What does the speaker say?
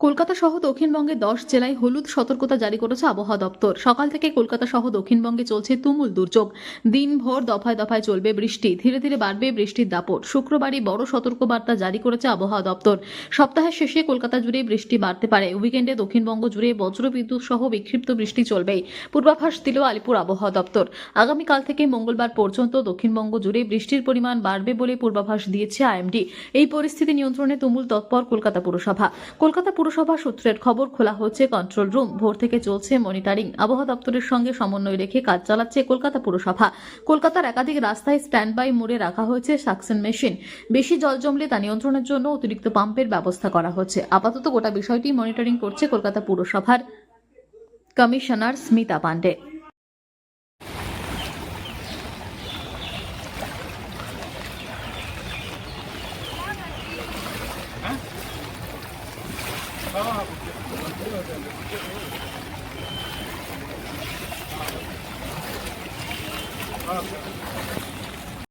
কলকাতা সহ দক্ষিণবঙ্গের 10 জেলায় হলুদ সতর্কতা জারি করেছে আবহাওয়া দপ্তর। সকাল থেকে কলকাতা সহ দক্ষিণবঙ্গে চলছে তুমুল দুর্যোগ। দিনভর দফায় দফায় চলবে বৃষ্টি, ধীরে ধীরে বাড়বে বৃষ্টির দাপট। শুক্রবারই বড় সতর্কবার্তা জারি করেছে আবহাওয়া দপ্তর। সপ্তাহের শেষে কলকাতা জুড়ে বৃষ্টি বাড়তে পারে। উইকেন্ডে দক্ষিণবঙ্গ জুড়ে বজ্রবিদ্যুৎ সহ বিক্ষিপ্ত বৃষ্টি চলবেই, পূর্বাভাস দিল আলিপুর আবহাওয়া দপ্তর। আগামীকাল থেকে মঙ্গলবার পর্যন্ত দক্ষিণবঙ্গ জুড়ে বৃষ্টির পরিমাণ বাড়বে বলে পূর্বাভাস দিয়েছে আইএমডি। এই পরিস্থিতি নিয়ন্ত্রণে তুমুল তৎপর কলকাতা পুরসভা। কলকাতা পুরসভা সূত্রের খবর, খোলা হচ্ছে কন্ট্রোল রুম, ভোর থেকে চলছে মনিটরিং। আবহাওয়া দপ্তরের সঙ্গে সমন্বয় রেখে কাজ চালাচ্ছে কলকাতা পুরসভা। কলকাতার একাধিক রাস্তায় স্ট্যান্ড বাই মোডে রাখা হয়েছে সাকশন মেশিন। বেশি জল জমলে তা নিয়ন্ত্রণের জন্য অতিরিক্ত পাম্পের ব্যবস্থা করা হচ্ছে। আপাতত গোটা বিষয়টি মনিটরিং করছে কলকাতা পুরসভার কমিশনার স্মিতা পান্ডে।